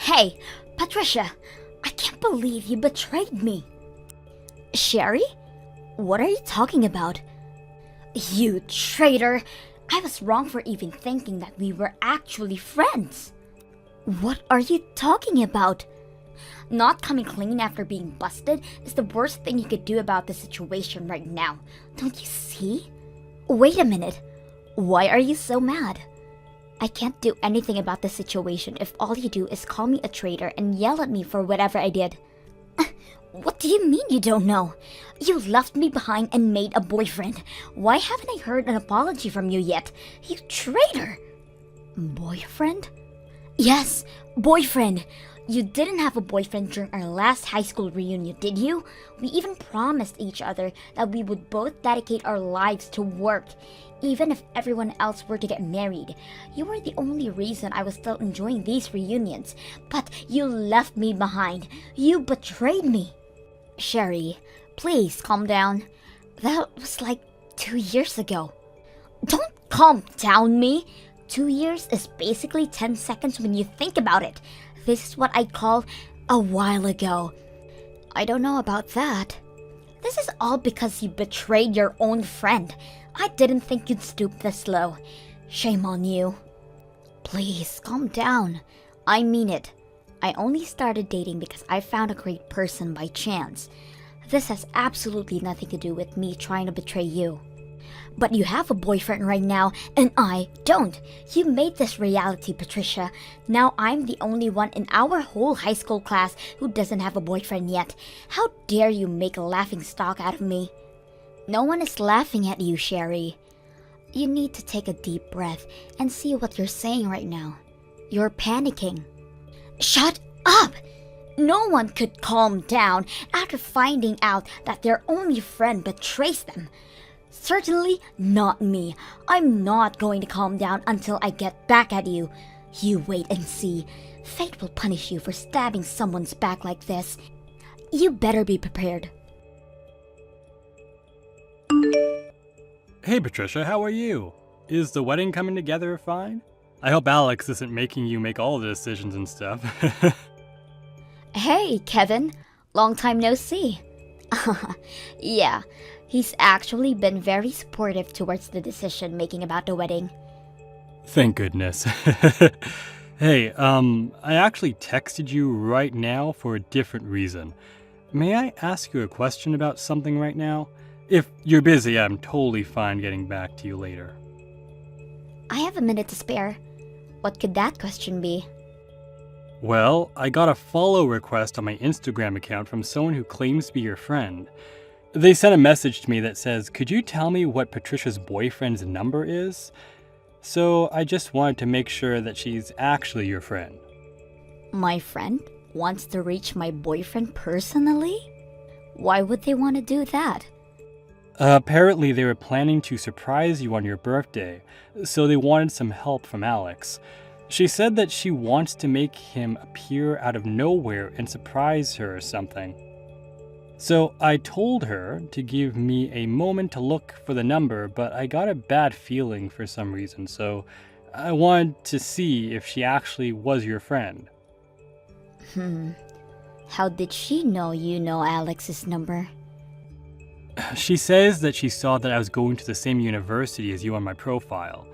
Hey, Patricia, I can't believe you betrayed me. Sherry? What are you talking about? You traitor! I was wrong for even thinking that we were actually friends. What are you talking about? Not coming clean after being busted is the worst thing you could do about the situation right now. Don't you see? Wait a minute. Why are you so mad? I can't do anything about the situation if all you do is call me a traitor and yell at me for whatever I did. What do you mean you don't know? You left me behind and made a boyfriend. Why haven't I heard an apology from you yet? You traitor! Boyfriend? Yes, boyfriend. You didn't have a boyfriend during our last high school reunion, did you? We even promised each other that we would both dedicate our lives to work, even if everyone else were to get married. You were the only reason I was still enjoying these reunions, but you left me behind. You betrayed me. Sherry, please calm down. That was like 2 years ago. Don't calm down me. 2 years is basically 10 seconds when you think about it. This is what I call a while ago. I don't know about that. This is all because you betrayed your own friend. I didn't think you'd stoop this low. Shame on you. Please, calm down. I mean it. I only started dating because I found a great person by chance. This has absolutely nothing to do with me trying to betray you. But you have a boyfriend right now, and I don't. You made this reality, Patricia. Now I'm the only one in our whole high school class who doesn't have a boyfriend yet. How dare you make a laughingstock out of me? No one is laughing at you, Sherry. You need to take a deep breath and see what you're saying right now. You're panicking. Shut up! No one could calm down after finding out that their only friend betrays them. Certainly not me. I'm not going to calm down until I get back at you. You wait and see. Fate will punish you for stabbing someone's back like this. You better be prepared. Hey Patricia, how are you? Is the wedding coming together fine? I hope Alex isn't making you make all the decisions and stuff. Hey, Kevin. Long time no see. Yeah, he's actually been very supportive towards the decision making about the wedding. Thank goodness. Hey, I actually texted you right now for a different reason. May I ask you a question about something right now? If you're busy, I'm totally fine getting back to you later. I have a minute to spare. What could that question be? Well, I got a follow request on my Instagram account from someone who claims to be your friend. They sent a message to me that says, "Could you tell me what Patricia's boyfriend's number is?" So I just wanted to make sure that she's actually your friend. My friend wants to reach my boyfriend personally? Why would they want to do that? Apparently they were planning to surprise you on your birthday, so they wanted some help from Alex. She said that she wants to make him appear out of nowhere and surprise her or something. So I told her to give me a moment to look for the number, but I got a bad feeling for some reason, so I wanted to see if she actually was your friend. How did she know you know Alex's number? She says that she saw that I was going to the same university as you on my profile.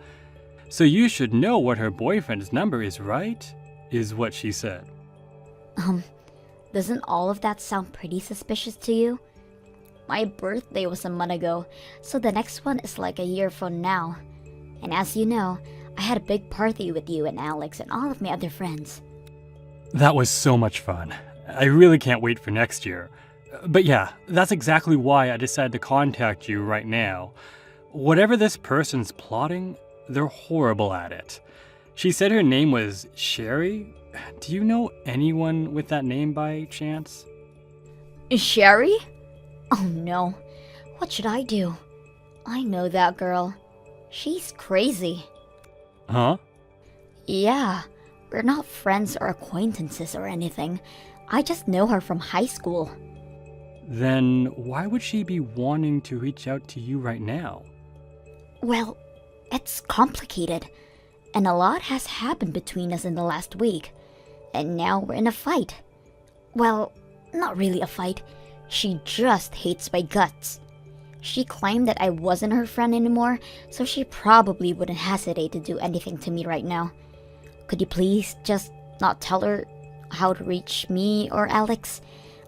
So you should know what her boyfriend's number is, right? Is what she said. Doesn't all of that sound pretty suspicious to you? My birthday was a month ago, so the next one is like a year from now. And as you know, I had a big party with you and Alex and all of my other friends. That was so much fun. I really can't wait for next year. But yeah, that's exactly why I decided to contact you right now. Whatever this person's plotting, they're horrible at it. She said her name was Sherry. Do you know anyone with that name by chance? Sherry? Oh no. What should I do? I know that girl. She's crazy. Huh? Yeah, we're not friends or acquaintances or anything. I just know her from high school. Then why would she be wanting to reach out to you right now? Well, it's complicated, and a lot has happened between us in the last week. and now we're in a fight. Well, not really a fight. She just hates my guts. She claimed that I wasn't her friend anymore, so she probably wouldn't hesitate to do anything to me right now. Could you please just not tell her how to reach me or Alex?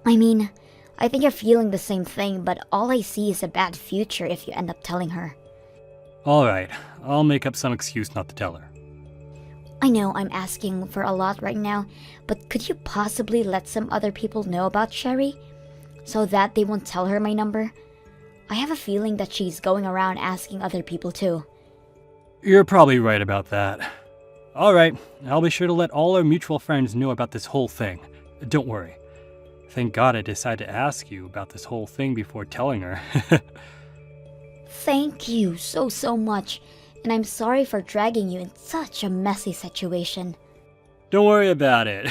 I mean, I think you're feeling the same thing, but all I see is a bad future if you end up telling her. Alright, I'll make up some excuse not to tell her. I know I'm asking for a lot right now, but could you possibly let some other people know about Sherry? So that they won't tell her my number? I have a feeling that she's going around asking other people too. You're probably right about that. Alright, I'll be sure to let all our mutual friends know about this whole thing. Don't worry. Thank God I decided to ask you about this whole thing before telling her. Thank you so much, and I'm sorry for dragging you in such a messy situation. Don't worry about it.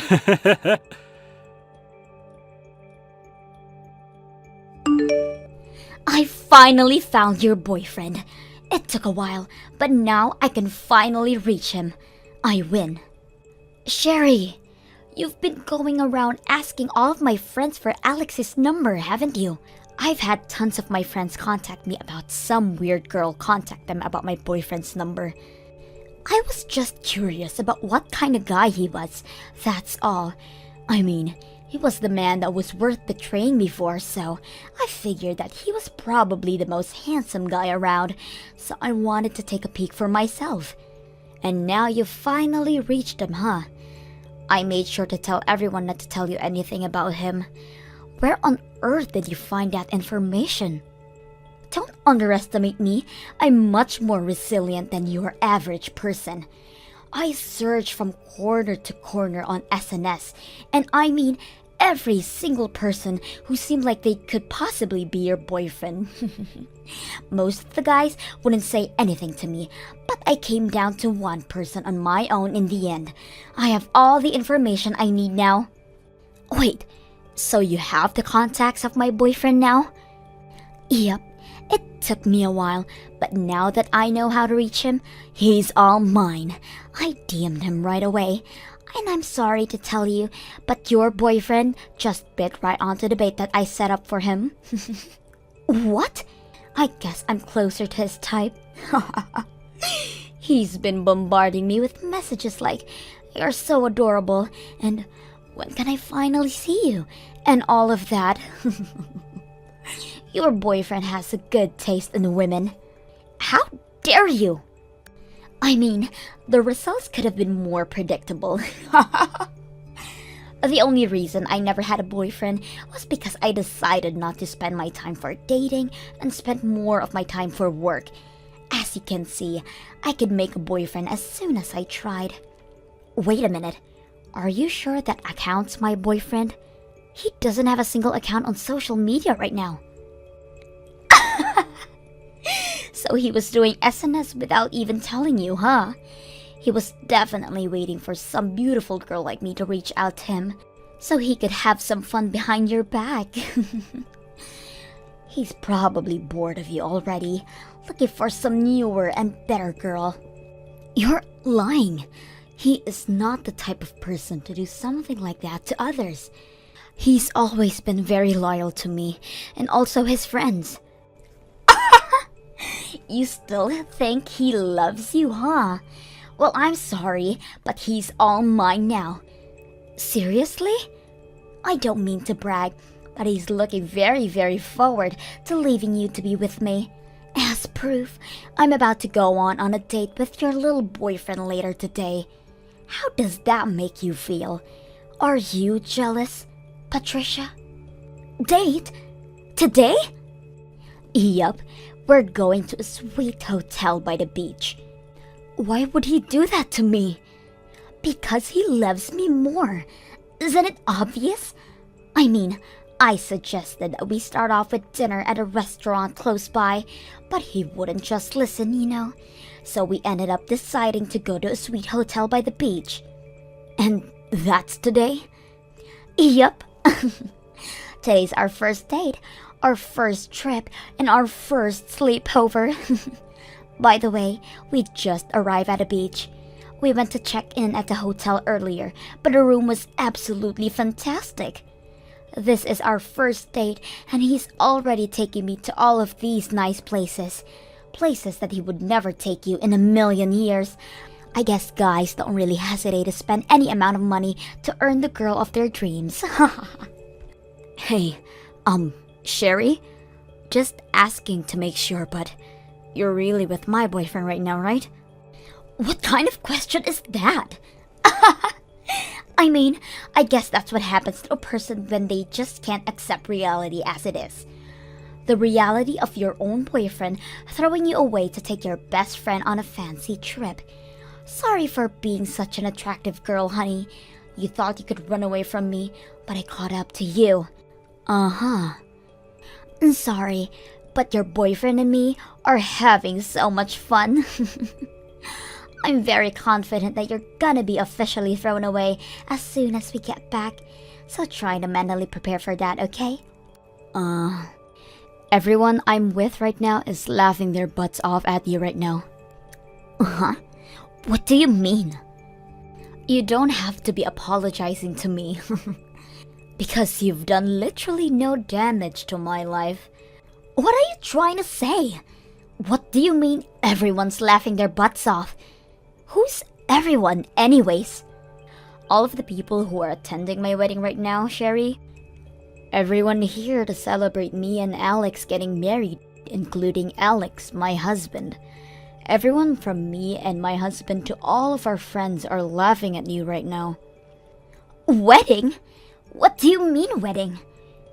I finally found your boyfriend. It took a while, but now I can finally reach him. I win. Sherry, you've been going around asking all of my friends for Alex's number, haven't you? I've had tons of my friends contact me about some weird girl contact them about my boyfriend's number. I was just curious about what kind of guy he was, that's all. I mean, he was the man that was worth betraying me for, so I figured that he was probably the most handsome guy around, so I wanted to take a peek for myself. And now you finally reached him, huh? I made sure to tell everyone not to tell you anything about him. Where on earth did you find that information? Don't underestimate me. I'm much more resilient than your average person. I searched from corner to corner on SNS, and I mean every single person who seemed like they could possibly be your boyfriend. Most of the guys wouldn't say anything to me, but I came down to one person on my own in the end. I have all the information I need now. Wait, so you have the contacts of my boyfriend now? Yep, it took me a while, but now that I know how to reach him, he's all mine. I DM'd him right away. And I'm sorry to tell you, but your boyfriend just bit right onto the bait that I set up for him. What? I guess I'm closer to his type. He's been bombarding me with messages like, "You're so adorable," and "When can I finally see you?" and all of that. Your boyfriend has a good taste in women. How dare you? I mean, the results could have been more predictable. The only reason I never had a boyfriend was because I decided not to spend my time for dating and spent more of my time for work. As you can see, I could make a boyfriend as soon as I tried. Wait a minute. Are you sure that account's my boyfriend? He doesn't have a single account on social media right now. So he was doing SNS without even telling you, huh? He was definitely waiting for some beautiful girl like me to reach out to him, so he could have some fun behind your back. He's probably bored of you already, looking for some newer and better girl. You're lying. He is not the type of person to do something like that to others. He's always been very loyal to me, and also his friends. You still think he loves you, huh? Well, I'm sorry, but he's all mine now. Seriously? I don't mean to brag, but he's looking very forward to leaving you to be with me. As proof, I'm about to go on a date with your little boyfriend later today. How does that make you feel? Are you jealous, Patricia? Date? Today? Yup, we're going to a sweet hotel by the beach. Why would he do that to me? Because he loves me more. Isn't it obvious? I mean, I suggested that we start off with dinner at a restaurant close by, but he wouldn't just listen, you know. So we ended up deciding to go to a sweet hotel by the beach. And that's today? Yup. Today's our first date, our first trip, and our first sleepover. By the way, we just arrived at a beach. We went to check in at the hotel earlier, but the room was absolutely fantastic. This is our first date, and he's already taking me to all of these nice places. Places that he would never take you in a million years. I guess guys don't really hesitate to spend any amount of money to earn the girl of their dreams. Hey, Sherry? Just asking to make sure, but you're really with my boyfriend right now, right? What kind of question is that? I mean, I guess that's what happens to a person when they just can't accept reality as it is. The reality of your own boyfriend throwing you away to take your best friend on a fancy trip. Sorry for being such an attractive girl, honey. You thought you could run away from me, but I caught up to you. Uh-huh. Sorry, but your boyfriend and me are having so much fun. I'm very confident that you're gonna be officially thrown away as soon as we get back. So try to mentally prepare for that, okay? Everyone I'm with right now is laughing their butts off at you right now. Huh? What do you mean? You don't have to be apologizing to me. Because you've done literally no damage to my life. What are you trying to say? What do you mean everyone's laughing their butts off? Who's everyone anyways? All of the people who are attending my wedding right now, Sherry. Everyone here to celebrate me and Alex getting married, including Alex, my husband. Everyone from me and my husband to all of our friends are laughing at you right now. Wedding? What do you mean wedding?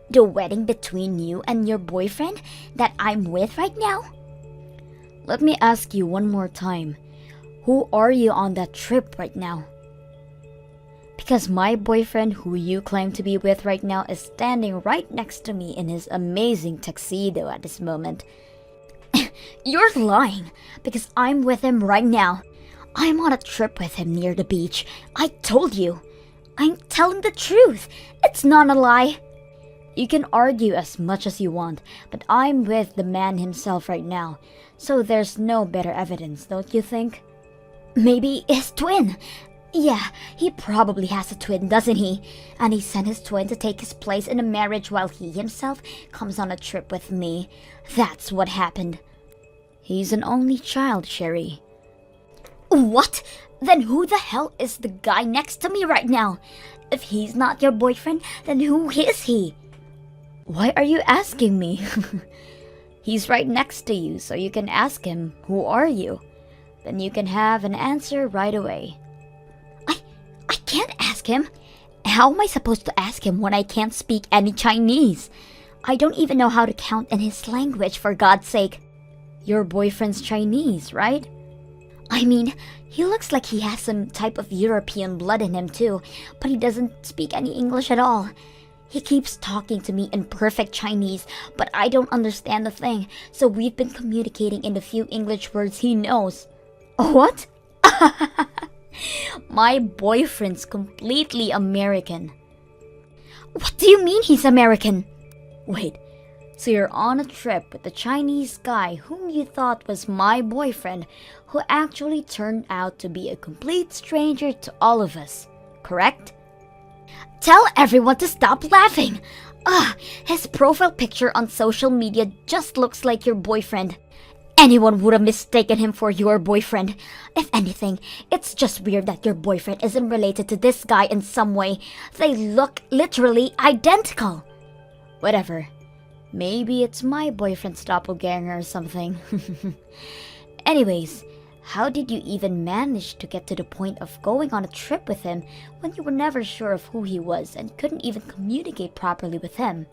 The wedding between you and your boyfriend that I'm with right now? Let me ask you one more time. Who are you on that trip right now? Because my boyfriend who you claim to be with right now is standing right next to me in his amazing tuxedo at this moment. You're lying, because I'm with him right now. I'm on a trip with him near the beach. I told you. I'm telling the truth. It's not a lie. You can argue as much as you want, but I'm with the man himself right now, so there's no better evidence, don't you think? Maybe his twin. Yeah, he probably has a twin, doesn't he? And he sent his twin to take his place in a marriage while he himself comes on a trip with me. That's what happened. He's an only child, Sherry. What? Then who the hell is the guy next to me right now? If he's not your boyfriend, then who is he? Why are you asking me? He's right next to you, so you can ask him, who are you? Then you can have an answer right away. I can't ask him. How am I supposed to ask him when I can't speak any Chinese? I don't even know how to count in his language, for God's sake. Your boyfriend's Chinese, right? I mean, he looks like he has some type of European blood in him too, but he doesn't speak any English at all. He keeps talking to me in perfect Chinese, but I don't understand a thing, so we've been communicating in the few English words he knows. What? My boyfriend's completely American. What do you mean he's American? Wait, so you're on a trip with a Chinese guy whom you thought was my boyfriend, who actually turned out to be a complete stranger to all of us, correct? Tell everyone to stop laughing! His profile picture on social media just looks like your boyfriend. Anyone would have mistaken him for your boyfriend. If anything, it's just weird that your boyfriend isn't related to this guy in some way. They look literally identical. Whatever. Maybe it's my boyfriend's doppelganger or something. Anyways, how did you even manage to get to the point of going on a trip with him when you were never sure of who he was and couldn't even communicate properly with him?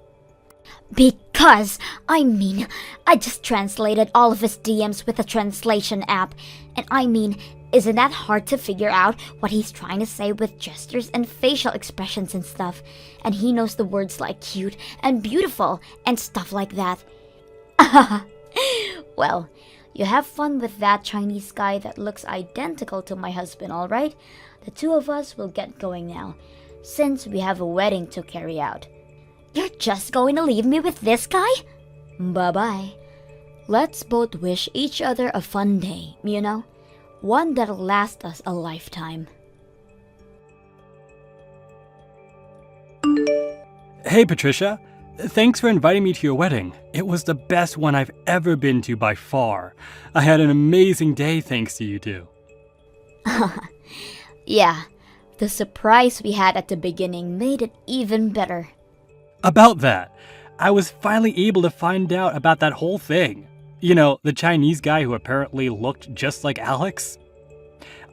Because, I just translated all of his DMs with a translation app. And isn't that hard to figure out what he's trying to say with gestures and facial expressions and stuff? And he knows the words like cute and beautiful and stuff like that. Well, you have fun with that Chinese guy that looks identical to my husband, alright? The two of us will get going now, since we have a wedding to carry out. You're just going to leave me with this guy? Bye-bye. Let's both wish each other a fun day, you know? One that'll last us a lifetime. Hey Patricia, thanks for inviting me to your wedding. It was the best one I've ever been to by far. I had an amazing day thanks to you two. Yeah, the surprise we had at the beginning made it even better. About that, I was finally able to find out about that whole thing. You know, the Chinese guy who apparently looked just like Alex.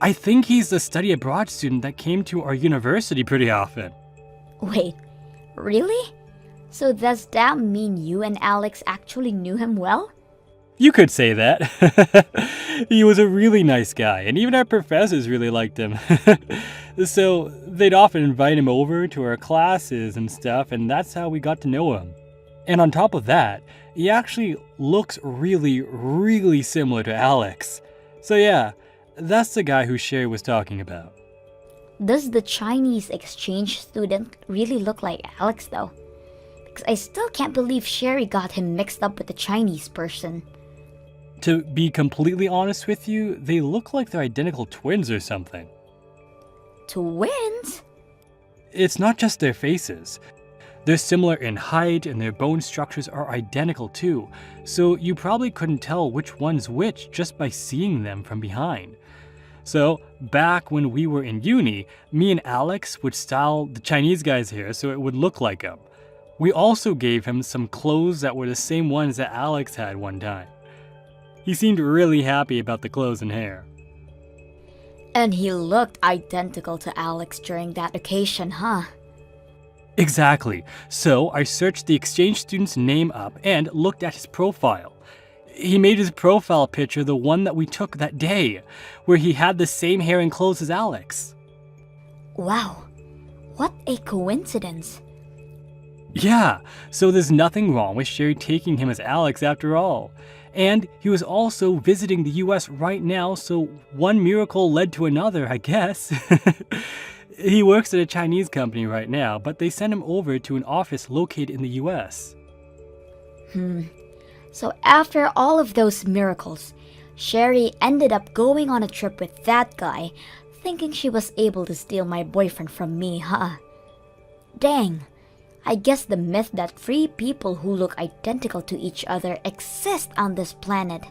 I think he's the study abroad student that came to our university pretty often. Wait, really? So does that mean you and Alex actually knew him well? You could say that. He was a really nice guy, and even our professors really liked him. So they'd often invite him over to our classes and stuff, and that's how we got to know him. And on top of that, he actually looks really, really similar to Alex. So yeah, that's the guy who Sherry was talking about. Does the Chinese exchange student really look like Alex though? Because I still can't believe Sherry got him mixed up with the Chinese person. To be completely honest with you, they look like they're identical twins or something. Twins? It's not just their faces. They're similar in height and their bone structures are identical too, so you probably couldn't tell which one's which just by seeing them from behind. So, back when we were in uni, me and Alex would style the Chinese guy's hair so it would look like him. We also gave him some clothes that were the same ones that Alex had one time. He seemed really happy about the clothes and hair. And he looked identical to Alex during that occasion, huh? Exactly. So I searched the exchange student's name up and looked at his profile. He made his profile picture the one that we took that day, where he had the same hair and clothes as Alex. Wow, what a coincidence. Yeah, so there's nothing wrong with Sherry taking him as Alex after all. And he was also visiting the US right now, so one miracle led to another, I guess. He works at a Chinese company right now, but they sent him over to an office located in the US. So after all of those miracles, Sherry ended up going on a trip with that guy, thinking she was able to steal my boyfriend from me, huh? Dang. I guess the myth that three people who look identical to each other exist on this planet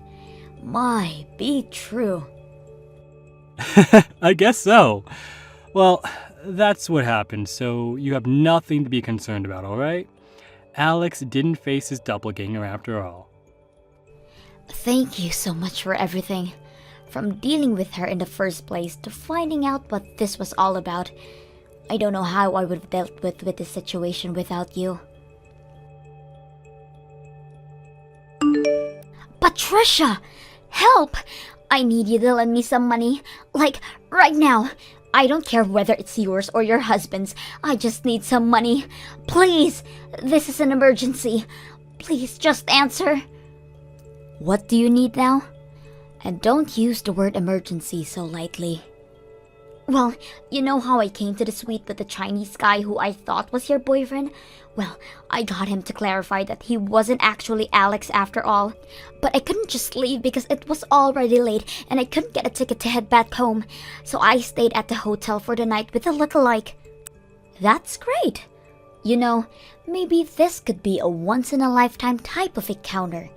might be true. I guess so. Well, that's what happened, so you have nothing to be concerned about, alright? Alex didn't face his doppelganger after all. Thank you so much for everything. From dealing with her in the first place to finding out what this was all about. I don't know how I would have dealt with this situation without you. Patricia! Help! I need you to lend me some money. Like, right now. I don't care whether it's yours or your husband's. I just need some money. Please! This is an emergency. Please just answer. What do you need now? And don't use the word emergency so lightly. Well, you know how I came to the suite with the Chinese guy who I thought was your boyfriend? Well, I got him to clarify that he wasn't actually Alex after all. But I couldn't just leave because it was already late and I couldn't get a ticket to head back home. So I stayed at the hotel for the night with a lookalike. That's great. You know, maybe this could be a once-in-a-lifetime type of encounter.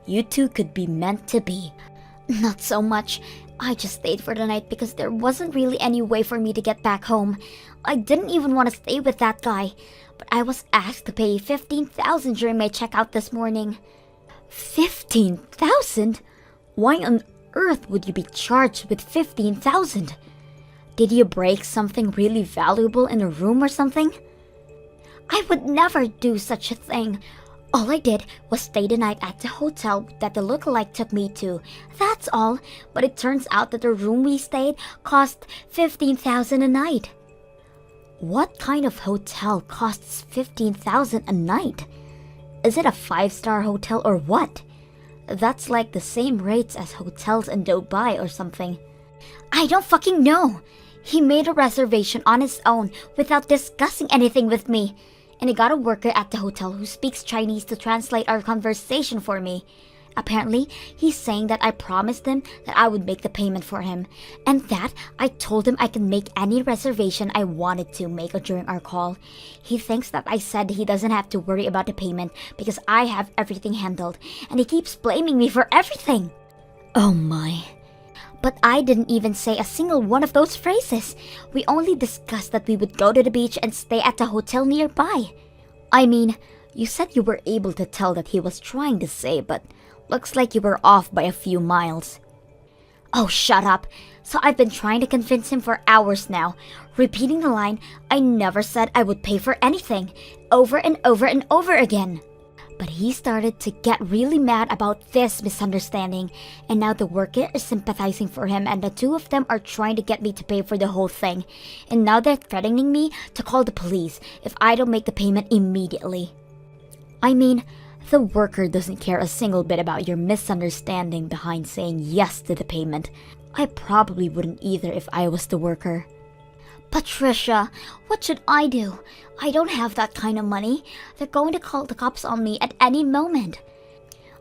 You two could be meant to be. Not so much. I just stayed for the night because there wasn't really any way for me to get back home. I didn't even want to stay with that guy, but I was asked to pay $15,000 during my checkout this morning. $15,000? Why on earth would you be charged with $15,000? Did you break something really valuable in a room or something? I would never do such a thing. All I did was stay the night at the hotel that the lookalike took me to. That's all, but it turns out that the room we stayed cost $15,000 a night. What kind of hotel costs $15,000 a night? Is it a 5-star hotel or what? That's like the same rates as hotels in Dubai or something. I don't fucking know. He made a reservation on his own without discussing anything with me. And I got a worker at the hotel who speaks Chinese to translate our conversation for me. Apparently, he's saying that I promised him that I would make the payment for him, and that I told him I can make any reservation I wanted to make during our call. He thinks that I said he doesn't have to worry about the payment because I have everything handled, and he keeps blaming me for everything. Oh my. But I didn't even say a single one of those phrases. We only discussed that we would go to the beach and stay at a hotel nearby. I mean, you said you were able to tell that he was trying to say, but looks like you were off by a few miles. Oh, shut up. So I've been trying to convince him for hours now, repeating the line, "I never said I would pay for anything," over and over and over again. But he started to get really mad about this misunderstanding, and now the worker is sympathizing for him, and the two of them are trying to get me to pay for the whole thing. And now they're threatening me to call the police if I don't make the payment immediately. I mean, the worker doesn't care a single bit about your misunderstanding behind saying yes to the payment. I probably wouldn't either if I was the worker. Patricia, what should I do? I don't have that kind of money. They're going to call the cops on me at any moment.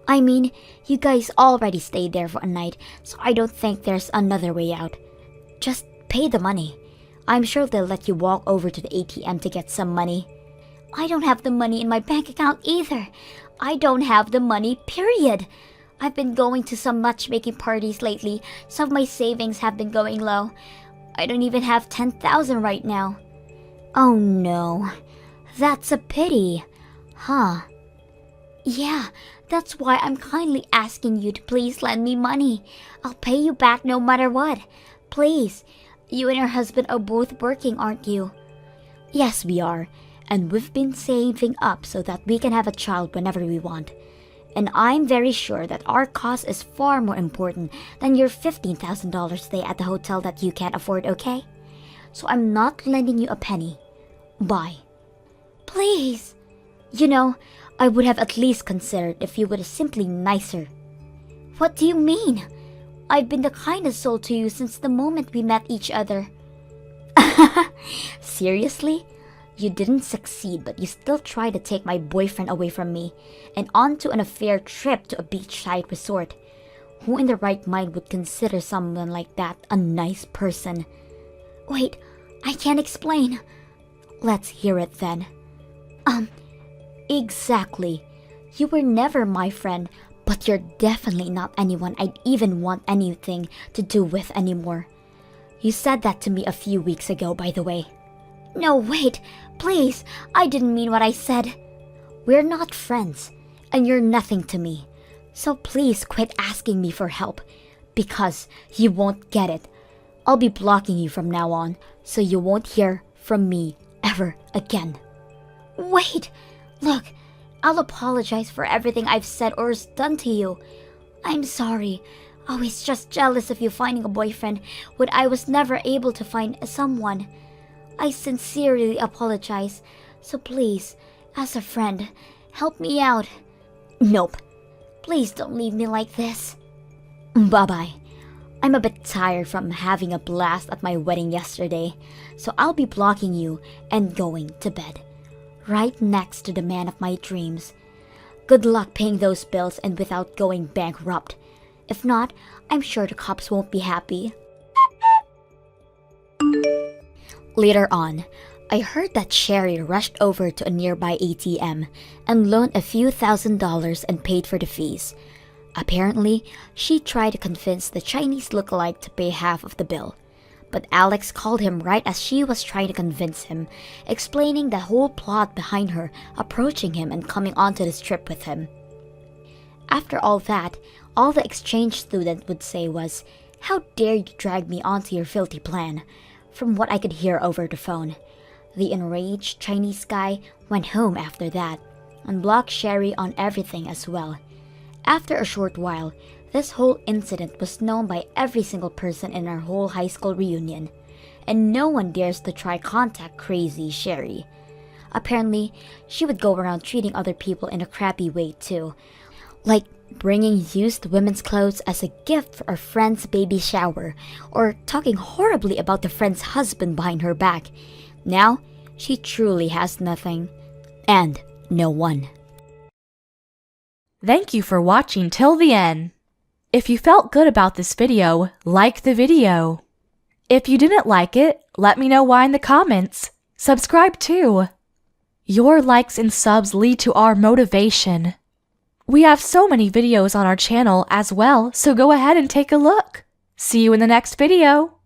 I mean, you guys already stayed there for a night, so I don't think there's another way out. Just pay the money. I'm sure they'll let you walk over to the ATM to get some money. I don't have the money in my bank account either. I don't have the money, period. I've been going to some matchmaking parties lately. Some of my savings have been going low. I don't even have 10,000 right now. Oh no, that's a pity. Huh? Yeah, that's why I'm kindly asking you to please lend me money. I'll pay you back no matter what. Please. You and your husband are both working, aren't you? Yes, we are. And we've been saving up so that we can have a child whenever we want. And I'm very sure that our cause is far more important than your $15,000 stay at the hotel that you can't afford, okay? So I'm not lending you a penny. Bye. Please. You know, I would have at least considered if you were simply nicer. What do you mean? I've been the kindest soul to you since the moment we met each other. Seriously? You didn't succeed, but you still tried to take my boyfriend away from me and onto an affair trip to a beachside resort. Who in their right mind would consider someone like that a nice person? Wait, I can't explain. Let's hear it then. Exactly. You were never my friend, but you're definitely not anyone I'd even want anything to do with anymore. You said that to me a few weeks ago, by the way. No, wait, please, I didn't mean what I said. We're not friends, and you're nothing to me. So please quit asking me for help, because you won't get it. I'll be blocking you from now on, so you won't hear from me ever again. Wait, look, I'll apologize for everything I've said or done to you. I'm sorry. I was just jealous of you finding a boyfriend when I was never able to find someone. I sincerely apologize, so please, as a friend, help me out. Nope. Please don't leave me like this. Bye-bye. I'm a bit tired from having a blast at my wedding yesterday, so I'll be blocking you and going to bed. Right next to the man of my dreams. Good luck paying those bills and without going bankrupt. If not, I'm sure the cops won't be happy. Later on, I heard that Sherry rushed over to a nearby ATM and loaned a few $1,000s and paid for the fees. Apparently, she tried to convince the Chinese lookalike to pay half of the bill. But Alex called him right as she was trying to convince him, explaining the whole plot behind her approaching him and coming onto this trip with him. After all that, all the exchange student would say was, "How dare you drag me onto your filthy plan?" From what I could hear over the phone. The enraged Chinese guy went home after that and blocked Sherry on everything as well. After a short while, this whole incident was known by every single person in our whole high school reunion, and no one dares to try contact crazy Sherry. Apparently, she would go around treating other people in a crappy way too, like bringing used women's clothes as a gift for a friend's baby shower, or talking horribly about the friend's husband behind her back. Now, she truly has nothing, and no one. Thank you for watching till the end. If you felt good about this video, like the video. If you didn't like it, let me know why in the comments. Subscribe too. Your likes and subs lead to our motivation. We have so many videos on our channel as well, so go ahead and take a look. See you in the next video.